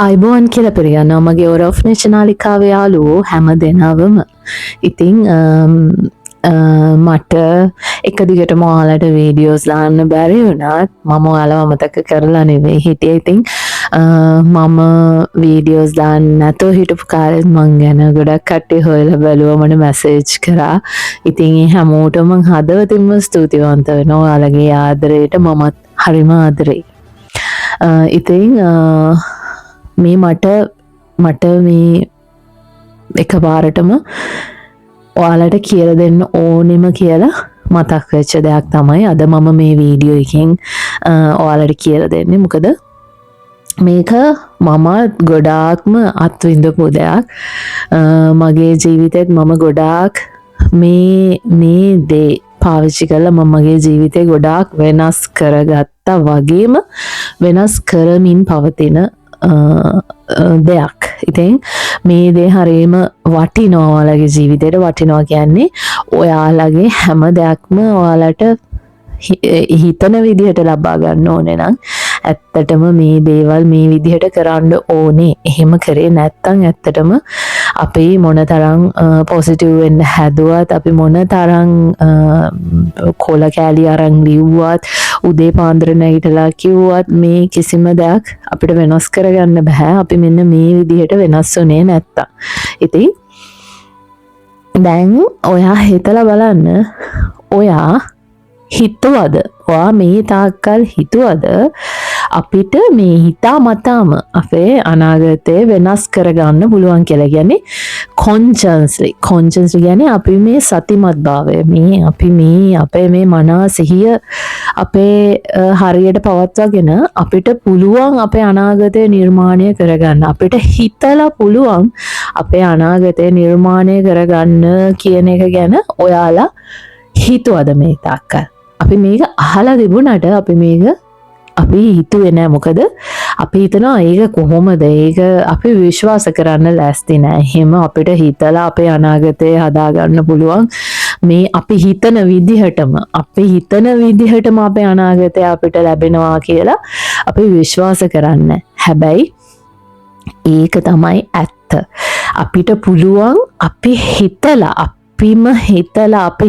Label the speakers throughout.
Speaker 1: අයිබෝන් කියල පිරියන්නවා මගේ ඔරෝෆ්නේෂ නාලිකාවේ යාළුවෝ හැම දෙනාවම. ඉතිං මට එක දිගටම ඔයාලට වීඩියෝස් දාන්න බැරි වුණත් මම ඔයාලව අමතක කරලා නෙවෙයි හිටියේ. ඉතින් මම වීඩියෝස් දාන්න නැතුව හිටපු කාලෙත් මං ගැන ගොඩක් කට්ටිය හොයලා බැලුවා, මට මැසේජ් කරා. ඉතින් ඒ හැමෝටම හදවතින්ම ස්තුතිවන්ත වෙනවා. ඔයාලගේ ආදරයට මමත් හරිම ආදරෙයි. ඉතින් මේ මට මේ එක පාරටම ඔයාලට කියලා දෙන්න ඕනෙම කියලා මතක් වෙච්ච දෙයක් තමයි අද මම මේ වීඩියෝ එකෙන් ඔයාලට කියලා දෙන්නේ. මොකද මේක මම ගොඩාක්ම අත්විඳපු දෙයක්. මගේ ජීවිතේත් මම ගොඩාක් මේ දේ පාවිච්චි කරලා මම මගේ ජීවිතේ ගොඩාක් වෙනස් කරගත්තා වගේම වෙනස් කරමින් පවතින දෙයක්. ඉතින් මේ දේ හරියම වටිනවා. ඔයාලගේ ජීවිතේට වටිනවා කියන්නේ ඔයාලගේ හැම දෙයක්ම ඔයාලට හිතන විදිහට ලබා ගන්න ඕනේ නම් ඇත්තටම මේ දේවල් මේ විදිහට කරන්න ඕනේ. එහෙම කරේ නැත්නම් ඇත්තටම අපි මොනතරම් පොසිටිව් වෙන්න හැදුවත්, අපි මොනතරම් කොල කෑලි අරන් ලිව්වත්, උදේ පාන්දර නැගිටලා කිව්වත් මේ කිසිම දෙයක් අපිට වෙනස් කරගන්න බෑ. අපි මෙන්න මේ විදිහට වෙනස් වුණේ නැත්තම්. ඉතින් දැන් ඔයා හිතලා බලන්න, ඔයා හිතුවද, ඔයා මේ තාක්කල් හිතුවද අපිට මේ හිතා මතාම අපේ අනාගතය වෙනස් කරගන්න පුළුවන් කියලා? කියන්නේ කොන්ෂස්ලි කියන්නේ අපි මේ සතිමත් භාවය, මේ අපි මේ අපේ මේ මනා සිහිය අපේ හරියට පවත්වාගෙන අපිට පුළුවන් අපේ අනාගතය නිර්මාණය කරගන්න. අපිට හිතලා පුළුවන් අපේ අනාගතය නිර්මාණය කරගන්න කියන එක ගැන ඔයාලා හිතුවද මේ තාක්කල්? අපි මේක අහලා තිබුණාට අපි හිතුවේ නෑ. මොකද අපි හිතනවා ඒක කොහොමද, ඒක අපි විශ්වාස කරන්න ලෑස්ති නෑ. එහෙම අපිට හිතලා අපේ අනාගතය හදාගන්න පුළුවන් මේ අපි හිතන විදිහටම අපේ අනාගතය අපිට ලැබෙනවා කියලා අපි විශ්වාස කරන්න. හැබැයි ඒක තමයි ඇත්ත. අපිට පුළුවන් අපි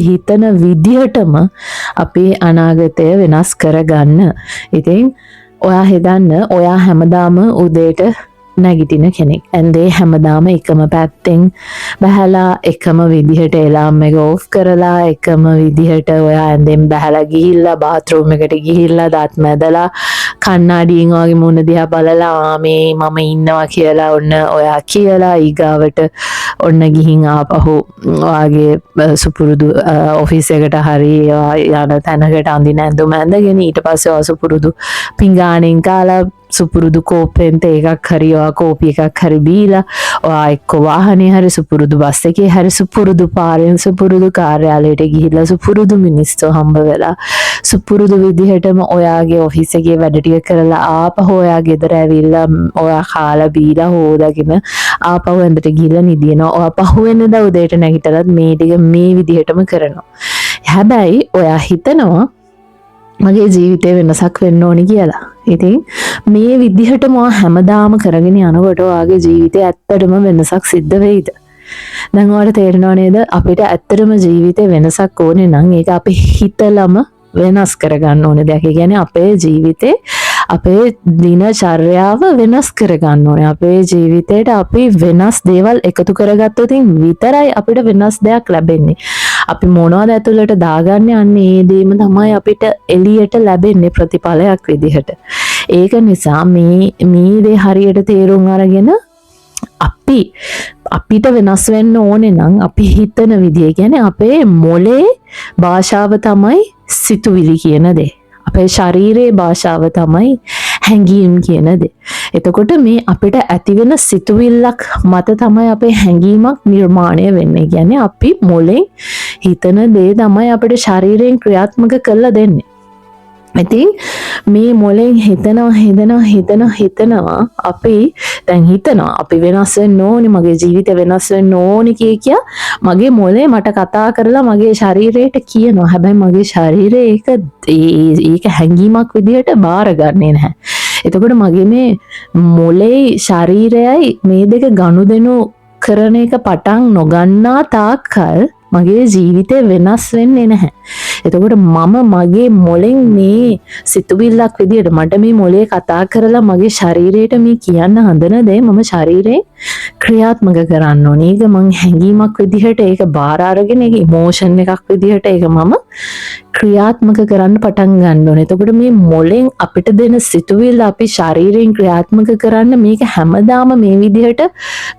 Speaker 1: හිතන විදිහටම අපේ අනාගතය වෙනස් කරගන්න. ඉතින් ඔයා හිතන්න, ඔයා හැමදාම උදේට නැගිටින කෙනෙක්. ඇන්දේ හැමදාම එකම පැත්තෙන් බහැලා, එකම විදිහට එලාම් එක ඕෆ් කරලා, එකම විදිහට ඔයා ඇන්දෙන් බහැලා ගිහිල්ලා බාත්රූම් එකට ගිහිල්ලා දත් මැදලා කණ්ණාඩියෙන් වගේ මුණ දිහා බලලා මේ මම ඉන්නවා කියලා ඔන්න ඔයා කියලා ඊගාවට ඔන්න ගිහින් ආපහු ඔයාගේ සුපුරුදු ඔෆිස් එකට හරි යන තැනකට අඳින ඇඳුම ඇඳගෙන ඊට පස්සේ ඔයා සුපුරුදු පිඟානෙන් කාලා සුපුරුදු කෝප්පෙන් එකක් හරි ඔයා කෝපි එකක් හරි බීලා ඔයා එක්ක වාහනේ හරි සුපුරුදු බස් එකේ හරි සුපුරුදු පාරෙන් සුපුරුදු කාර්යාලයට ගිහිල්ලා සුපුරුදු මිනිස්සු හම්බ වෙලා සුපුරුදු විදිහටම ඔයාගේ ඔෆිස් එකේ වැඩ ටික කරලා ආපහු ඔයා ගෙදර ඇවිල්ලා ඔයා කාලා බීලා හොදාගෙන ආපහු ඇඳට ගිහිල්ලා නිදිනවා. ඔයා පහුවෙනිදා උදේට නැගිටලත් මේ ටික මේ විදිහටම කරනවා. හැබැයි ඔයා හිතනවා මගේ ජීවිතේ වෙනසක් වෙන්න ඕනි කියලා. ඉතින් මේ විදිහටම හැමදාම කරගෙන යනකොට ඔයාගේ ජීවිතේ ඇත්තටම වෙනසක් සිද්ධ වෙයිද? දැන් ඔයාලට තේරෙනව නේද? අපිට ඇත්තටම ජීවිතේ වෙනසක් ඕනේ නම් ඒක අපි හිතලම වෙනස් කරගන්න ඕනේ දෙයක්. ඒ කියන්නේ අපේ ජීවිතේ අපේ දිනචර්යාව වෙනස් කරගන්න ඕනේ. අපේ ජීවිතේට අපි වෙනස් දේවල් එකතු කරගත්තොත් විතරයි අපිට වෙනස් දෙයක් ලැබෙන්නේ. අපි මොනවද ඇතුළට දාගන්නේ, අන්න ඒ දේම තමයි අපිට එළියට ලැබෙන්නේ ප්‍රතිඵලයක් විදිහට. ඒක නිසා මේ දේ හරියට තේරුම් අරගෙන අපිට වෙනස් වෙන්න ඕනේ නම් අපි හිතන විදිය, කියන්නේ අපේ මොලේ භාෂාව තමයි සිතුවිලි කියන දේ. අපේ ශරීරයේ භාෂාව තමයි හැඟීම් කියන දේ. එතකොට මේ අපිට ඇතිවෙන සිතුවිල්ලක් මත තමයි අපේ හැඟීමක් නිර්මාණය වෙන්නේ. කියන්නේ අපි මොලෙන් හිතන දේ තමයි අපිට ශරීරයෙන් ක්‍රියාත්මක කරලා දෙන්නේ. ඉතින් මේ මොලෙන් හිතනවා අපි දැන් හිතනවා අපි වෙනස් වෙන්න ඕනි, මගේ ජීවිතය වෙනස් වෙන්න ඕනි කිය මගේ මොලේ මට කතා කරලා මගේ ශරීරයට කියනවා. හැබැයි මගේ ශරීරය ඒක හැඟීමක් විදිහට බාරගන්නේ නැහැ. එතකොට මගේ මේ මොලේ ශරීරයයි මේ දෙක ගනුදෙනු කරන එක පටන් නොගන්නා තාක්කල් මගේ ජීවිතය වෙනස් වෙන්නේ නැහැ. එතකොට මම මගේ මොලෙන් මේ සිතුවිල්ලක් විදියට මට මේ මොලේ කතා කරලා මගේ ශරීරයට මේ කියන්න හදන දේ මම ශරීරයෙන් ක්‍රියාත්මක කරන්න ඕනේ. ඒක මං හැඟීමක් විදිහට ඒක බාර අරගෙන ඒක ඉමෝෂන් එකක් විදිහට ඒක මම ක්‍රියාත්මක කරන්න පටන් ගන්න ඕනේ. එතකොට මේ මොලෙන් අපිට දෙන සිතුවිල්ල අපි ශරීරයෙන් ක්‍රියාත්මක කරන්න මේක හැමදාම මේ විදිහට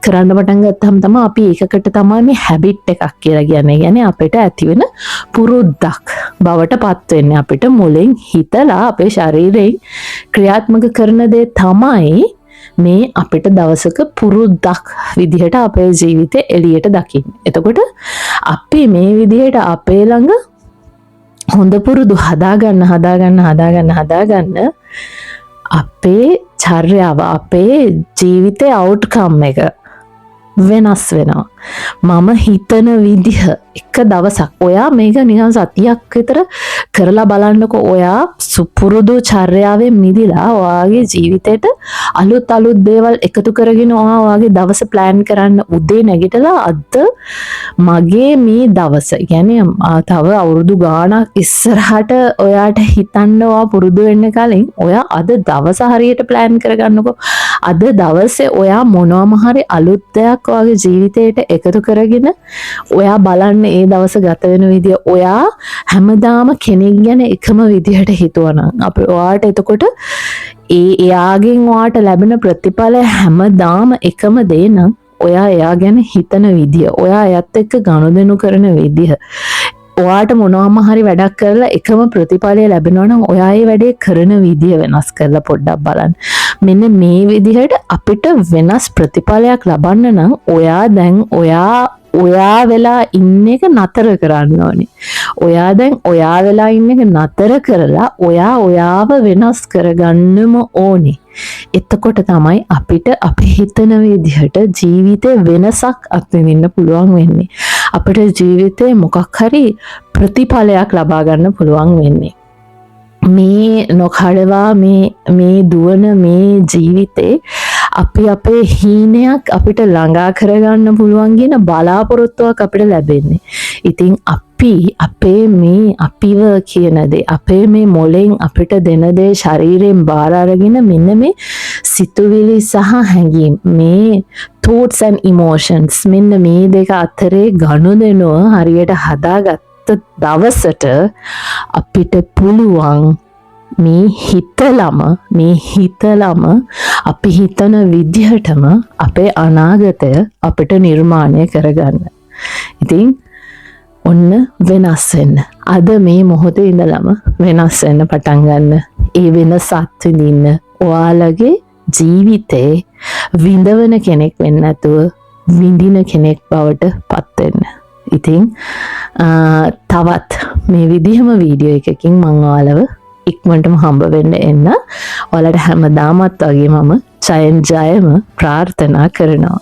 Speaker 1: කරන්න පටන් ගත්තාම තමයි අපි ඒකකට තමයි මේ හැබිට් එකක් කියලා කියන්නේ. يعني අපිට ඇතිවෙන පුරුද්දක් බවට පත් වෙන්නේ. අපිට මොලෙන් හිතලා අපේ ශරීරයෙන් ක්‍රියාත්මක කරන දේ තමයි මේ අපිට දවසක පුරුද්දක් විදිහට අපේ ජීවිතේ එළියට දකින්නේ. එතකොට අපි මේ විදිහට අපේ ළඟ හොඳ පුරුදු හදාගන්න අපේ චර්යාව අපේ ජීවිතේ අවුට්කම් එක වෙනස් වෙනවා. මම හිතන විදිහ එක දවසක් ඔයා මේක නිකන් සතියක් විතර කරලා බලන්නකෝ. ඔයා සුපුරුදු චර්යාවෙන් මිදිලා ඔයාගේ ජීවිතේට අලුත් දේවල් එකතු කරගෙන ඔයාගේ දවස ප්ලෑන් කරන්න. උදේ නැගිටලා අද මගේ මේ දවස කියන්නේ තව අවුරුදු ගාණක් ඉස්සරහට ඔයාට හිතන්න ඔයා පුරුදු වෙන්න කලින් ඔයා අද දවස හරියට ප්ලෑන් කරගන්නකෝ. අද දවසේ ඔයා මොනවාම හරි අලුත් දෙයක් ඔයාගේ ජීවිතේට එකතු කරගෙන ඔයා බලන්න ඒ දවස ගත වෙන විදිය. ඔයා හැමදාම කෙනෙක් ගැන එකම විදිහට හිතුවනම් අපි ඔයාට එතකොට එයාගෙන් ඔයාට ලැබෙන ප්‍රතිඵල හැමදාම එකම දේ නම් ඔයා එයා ගැන හිතන විදිය, ඔයා එයත් එක්ක ගනුදෙනු කරන විදිහ, ඔයාට මොනවාම හරි වැඩක් කරලා එකම ප්‍රතිඵලය ලැබෙනවා නම් ඔයා ඒ වැඩේ කරන විදිය වෙනස් කරලා පොඩ්ඩක් බලන්න. මෙන්න මේ විදිහට අපිට වෙනස් ප්‍රතිඵලයක් ලබන්න නම් ඔයා දැන් ඔයා වෙලා ඉන්න එක නතර කරන්න ඕනේ. ඔයා දැන් ඔයා වෙලා ඉන්න එක නතර කරලා ඔයාව වෙනස් කරගන්නම ඕනේ. එතකොට තමයි අපිට අපි හිතන විදිහට ජීවිතේ වෙනසක් අත්විඳින්න පුළුවන් වෙන්නේ. අපිට ජීවිතේ මොකක් හරි ප්‍රතිඵලයක් ලබා ගන්න පුළුවන් වෙන්නේ. මේ නොකඩවා මේ දුවන මේ ජීවිතේ අපි අපේ හීනයක් අපිට ළඟා කරගන්න පුළුවන් කියන බලාපොරොත්තුවක් අපිට ලැබෙන්නේ. ඉතින් අපි අපිව කියන දේ අපේ මේ මොලෙන් අපිට දෙන දේ ශරීරයෙන් බාර අරගෙන මෙන්න මේ සිතුවිලි සහ හැඟීම් මේ thoughts and emotions මෙන්න මේ දෙක අතරේ ගනුදෙනුව හරියට හදාගත්ත දවසට අපිට පුළුවන් මේ හිතලම අපි හිතන විදිහටම අපේ අනාගතය අපිට නිර්මාණය කරගන්න. ඉතින් ඔන්න වෙනස් වෙන්න. අද මේ මොහොතේ ඉඳලම වෙනස් වෙන්න පටන් ගන්න. ඒ වෙනසත් විඳින්න ඔයාලගේ ජීවිතේ විඳවන කෙනෙක් වෙන්න නැතුව විඳින කෙනෙක් බවට පත් වෙන්න. ඉතින් තවත් මේ විදිහම වීඩියෝ එකකින් මම ඔයාලව ඉක්මනටම හම්බ වෙන්න එන්න. ඔයාලට හැමදාමත් වගේ මම ජයම ප්‍රාර්ථනා කරනවා.